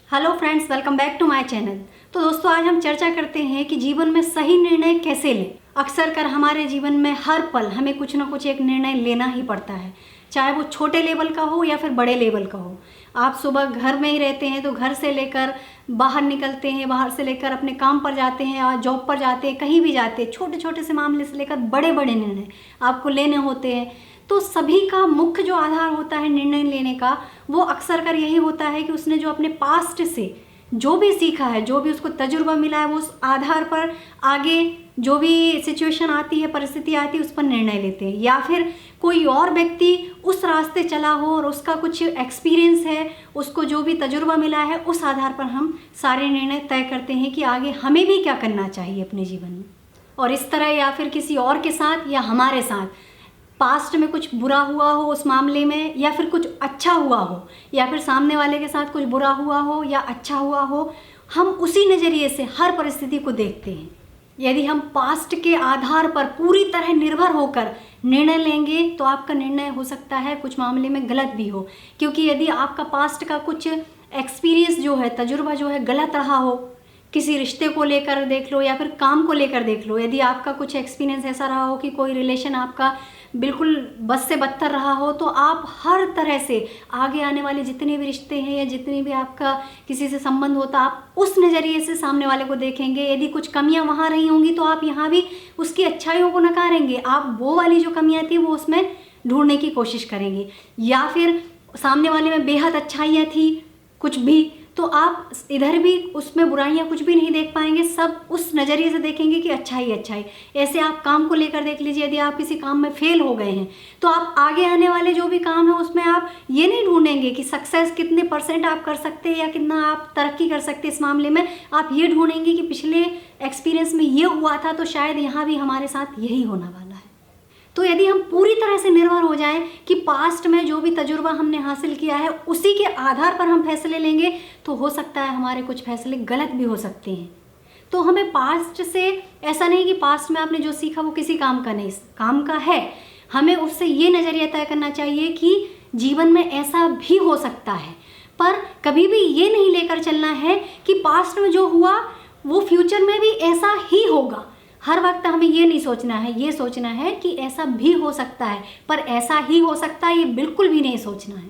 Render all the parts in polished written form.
Hello friends, welcome back to my channel. तो दोस्तों, आज हम चर्चा करते हैं कि जीवन में सही निर्णय कैसे लें। अक्सर कर हमारे जीवन में हर पल हमें कुछ ना कुछ एक निर्णय लेना ही पड़ता है, चाहे वो छोटे लेवल का हो या फिर बड़े लेवल का हो। आप सुबह घर में ही रहते हैं तो घर से लेकर बाहर निकलते हैं, बाहर से लेकर अपने काम पर जाते हैं या जॉब पर जाते हैं, कहीं भी जाते हैं, छोटे छोटे से मामले से लेकर बड़े बड़े निर्णय आपको लेने होते हैं। तो सभी का मुख्य जो आधार होता है निर्णय लेने का, वो अक्सर कर यही होता है कि उसने जो अपने पास्ट से जो भी सीखा है, जो भी उसको तजुर्बा मिला है, वो उस आधार पर आगे जो भी सिचुएशन आती है, परिस्थिति आती है, उस पर निर्णय लेते हैं। या फिर कोई और व्यक्ति उस रास्ते चला हो और उसका कुछ एक्सपीरियंस है, उसको जो भी तजुर्बा मिला है, उस आधार पर हम सारे निर्णय तय करते हैं कि आगे हमें भी क्या करना चाहिए अपने जीवन में। और इस तरह या फिर किसी और के साथ या हमारे साथ पास्ट में कुछ बुरा हुआ हो उस मामले में, या फिर कुछ अच्छा हुआ हो, या फिर सामने वाले के साथ कुछ बुरा हुआ हो या अच्छा हुआ हो, हम उसी नज़रिए से हर परिस्थिति को देखते हैं। यदि हम पास्ट के आधार पर पूरी तरह निर्भर होकर निर्णय लेंगे तो आपका निर्णय हो सकता है कुछ मामले में गलत भी हो, क्योंकि यदि आपका पास्ट का कुछ एक्सपीरियंस जो है, तजुर्बा जो है, गलत रहा हो, किसी रिश्ते को लेकर देख लो या फिर काम को लेकर देख लो, यदि आपका कुछ एक्सपीरियंस ऐसा रहा हो कि कोई रिलेशन आपका बिल्कुल बस से बदतर रहा हो, तो आप हर तरह से आगे आने वाले जितने भी रिश्ते हैं या जितने भी आपका किसी से संबंध होता, आप उस नज़रिए से सामने वाले को देखेंगे। यदि कुछ कमियां वहाँ रही होंगी तो आप यहाँ भी उसकी अच्छाइयों को नकारेंगे, आप वो वाली जो कमियां थी वो उसमें ढूंढने की कोशिश करेंगे। या फिर सामने वाले में बेहद अच्छाइयाँ थी कुछ भी, तो आप इधर भी उसमें बुराइयां कुछ भी नहीं देख पाएंगे, सब उस नज़रिए से देखेंगे कि अच्छा ही अच्छा ही। ऐसे आप काम को लेकर देख लीजिए, यदि आप किसी काम में फेल हो गए हैं तो आप आगे आने वाले जो भी काम है उसमें आप ये नहीं ढूंढेंगे कि सक्सेस कितने % आप कर सकते हैं या कितना आप तरक्की कर सकते हैं। इस मामले में आप ये ढूंढेंगे कि पिछले एक्सपीरियंस में ये हुआ था तो शायद यहाँ भी हमारे साथ यही होने वाला है। तो यदि हम पूरी तरह से निर्भर हो जाएं कि पास्ट में जो भी तजुर्बा हमने हासिल किया है उसी के आधार पर हम फैसले लेंगे, तो हो सकता है हमारे कुछ फैसले गलत भी हो सकते हैं। तो हमें पास्ट से ऐसा नहीं कि पास्ट में आपने जो सीखा वो किसी काम का नहीं, काम का है, हमें उससे ये नज़रिया तय करना चाहिए कि जीवन में ऐसा भी हो सकता है। पर कभी भी ये नहीं लेकर चलना है कि पास्ट में जो हुआ वो फ्यूचर में भी ऐसा ही होगा। हर वक्त हमें ये नहीं सोचना है, ये सोचना है कि ऐसा भी हो सकता है, पर ऐसा ही हो सकता है ये बिल्कुल भी नहीं सोचना है।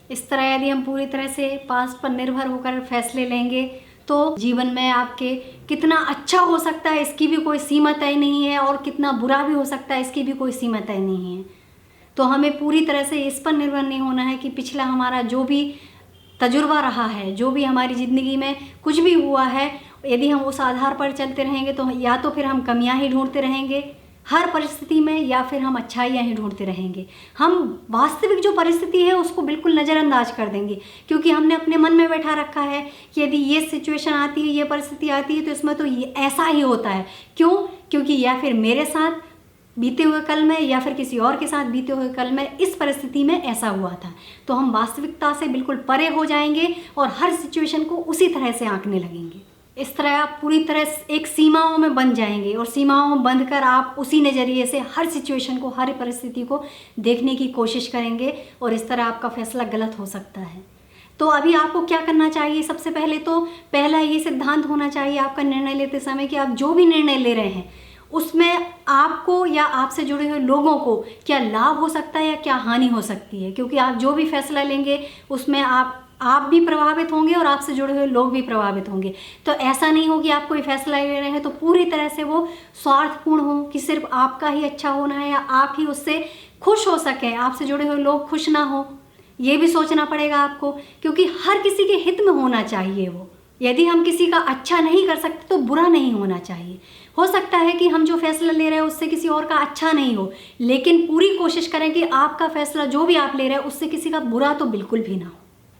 इस तरह यदि हम पूरी तरह से पास्ट पर निर्भर होकर फैसले लेंगे तो जीवन में आपके कितना अच्छा हो सकता है इसकी भी कोई सीमा तय नहीं है, और कितना बुरा भी हो सकता है इसकी भी कोई सीमा तय नहीं है। तो हमें पूरी तरह से इस पर निर्भर नहीं होना है कि पिछला हमारा जो भी तजुर्बा रहा है, जो भी हमारी ज़िंदगी में कुछ भी हुआ है, यदि हम उस आधार पर चलते रहेंगे तो या तो फिर हम कमियां ही ढूंढते रहेंगे हर परिस्थिति में, या फिर हम अच्छाइयाँ ही ढूंढते रहेंगे। हम वास्तविक जो परिस्थिति है उसको बिल्कुल नज़रअंदाज कर देंगे, क्योंकि हमने अपने मन में बैठा रखा है कि यदि ये सिचुएशन आती है, ये परिस्थिति आती है, तो इसमें तो ये ऐसा ही होता है। क्यों? क्योंकि या फिर मेरे साथ बीते हुए कल में या फिर किसी और के साथ बीते हुए कल में इस परिस्थिति में ऐसा हुआ था। तो हम वास्तविकता से बिल्कुल परे हो जाएंगे और हर सिचुएशन को उसी तरह से आंकने लगेंगे। इस तरह आप पूरी तरह एक सीमाओं में बंध जाएंगे, और सीमाओं में बंध कर आप उसी नज़रिए से हर सिचुएशन को, हर परिस्थिति को देखने की कोशिश करेंगे, और इस तरह आपका फैसला गलत हो सकता है। तो अभी आपको क्या करना चाहिए? सबसे पहले तो पहला ये सिद्धांत होना चाहिए आपका निर्णय लेते समय कि आप जो भी निर्णय ले रहे हैं उसमें आपको या आपसे जुड़े हुए लोगों को क्या लाभ हो सकता है या क्या हानि हो सकती है। क्योंकि आप जो भी फैसला लेंगे उसमें आप भी प्रभावित होंगे और आपसे जुड़े हुए लोग भी प्रभावित होंगे। तो ऐसा नहीं हो कि आप कोई फैसला ले रहे हैं तो पूरी तरह से वो स्वार्थपूर्ण हो कि सिर्फ आपका ही अच्छा होना है या आप ही उससे खुश हो सकें, आपसे जुड़े हुए लोग खुश ना हो, ये भी सोचना पड़ेगा आपको, क्योंकि हर किसी के हित में होना चाहिए वो। यदि हम किसी का अच्छा नहीं कर सकते तो बुरा नहीं होना चाहिए। हो सकता है कि हम जो फैसला ले रहे हैं उससे किसी और का अच्छा नहीं हो, लेकिन पूरी कोशिश करें कि आपका फैसला जो भी आप ले रहे हैं उससे किसी का बुरा तो बिल्कुल भी ना हो।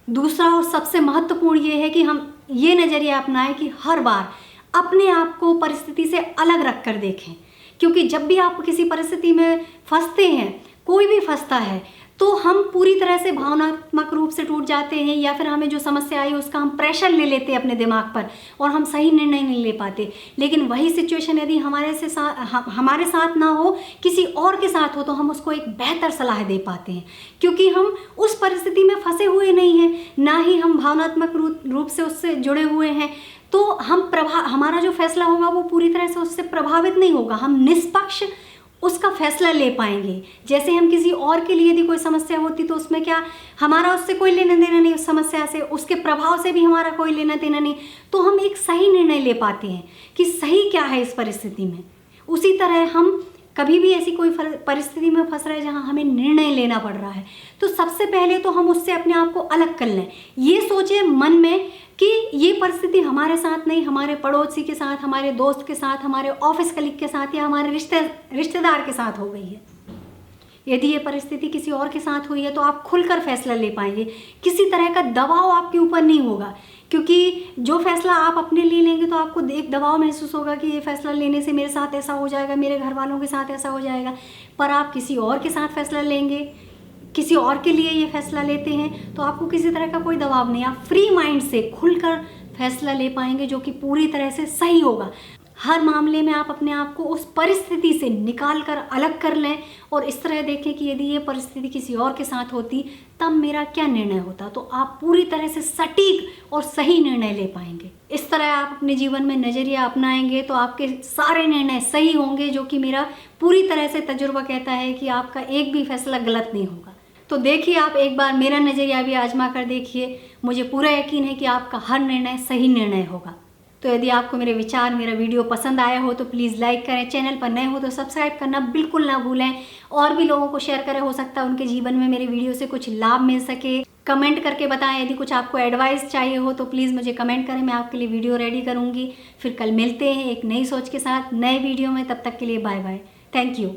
दूसरा और सबसे महत्वपूर्ण ये है कि हम ये नज़रिया अपनाएं कि हर बार अपने आप को परिस्थिति से अलग रख कर देखें, क्योंकि जब भी आप किसी परिस्थिति में फंसते हैं, कोई भी फंसता है, तो हम पूरी तरह से भावनात्मक रूप से टूट जाते हैं, या फिर हमें जो समस्या आई उसका हम प्रेशर ले लेते हैं अपने दिमाग पर और हम सही निर्णय नहीं ले पाते। लेकिन वही सिचुएशन यदि हमारे साथ ना हो, किसी और के साथ हो, तो हम उसको एक बेहतर सलाह दे पाते हैं, क्योंकि हम उस परिस्थिति में फंसे हुए नहीं हैं, ना ही हम भावनात्मक रूप से उससे जुड़े हुए हैं। तो हमारा जो फैसला होगा वो पूरी तरह से उससे प्रभावित नहीं होगा, हम निष्पक्ष उसका फैसला ले पाएंगे। जैसे हम किसी और के लिए यदि कोई समस्या होती तो उसमें क्या हमारा उससे कोई लेना देना नहीं, उस समस्या से, उसके प्रभाव से भी हमारा कोई लेना देना नहीं, तो हम एक सही निर्णय ले पाते हैं कि सही क्या है इस परिस्थिति में। उसी तरह हम कभी भी ऐसी कोई परिस्थिति में फंस रहे हैं जहाँ हमें निर्णय लेना पड़ रहा है, तो सबसे पहले तो हम उससे अपने आप को अलग कर लें। ये सोचें मन में कि ये परिस्थिति हमारे साथ नहीं, हमारे पड़ोसी के साथ, हमारे दोस्त के साथ, हमारे ऑफिस कलीग के साथ या हमारे रिश्तेदार के साथ हो गई है। यदि ये परिस्थिति किसी और के साथ हुई है तो आप खुलकर फैसला ले पाएंगे, किसी तरह का दबाव आपके ऊपर नहीं होगा, क्योंकि जो फैसला आप अपने लिए लेंगे तो आपको एक दबाव महसूस होगा कि ये फैसला लेने से मेरे साथ ऐसा हो जाएगा, मेरे घर वालों के साथ ऐसा हो जाएगा। पर आप किसी और के साथ फैसला लेंगे, किसी और के लिए ये फैसला लेते हैं, तो आपको किसी तरह का कोई दबाव नहीं, आप फ्री माइंड से खुलकर फैसला ले पाएंगे जो कि पूरी तरह से सही होगा। हर मामले में आप अपने आप को उस परिस्थिति से निकाल कर अलग कर लें और इस तरह देखें कि यदि ये परिस्थिति किसी और के साथ होती तब मेरा क्या निर्णय होता, तो आप पूरी तरह से सटीक और सही निर्णय ले पाएंगे। इस तरह आप अपने जीवन में नज़रिया अपनाएंगे तो आपके सारे निर्णय सही होंगे, जो कि मेरा पूरी तरह से तजुर्बा कहता है कि आपका एक भी फैसला गलत नहीं होगा। तो देखिए, आप एक बार मेरा नज़रिया भी आजमा कर देखिए, मुझे पूरा यकीन है कि आपका हर निर्णय सही निर्णय होगा। तो यदि आपको मेरे विचार, मेरा वीडियो पसंद आया हो तो प्लीज़ लाइक करें, चैनल पर नए हो तो सब्सक्राइब करना बिल्कुल ना भूलें, और भी लोगों को शेयर करें, हो सकता है उनके जीवन में मेरे वीडियो से कुछ लाभ मिल सके। कमेंट करके बताएं, यदि कुछ आपको एडवाइस चाहिए हो तो प्लीज़ मुझे कमेंट करें, मैं आपके लिए वीडियो रेडी करूँगी। फिर कल मिलते हैं एक नई सोच के साथ नए वीडियो में, तब तक के लिए बाय बाय, थैंक यू।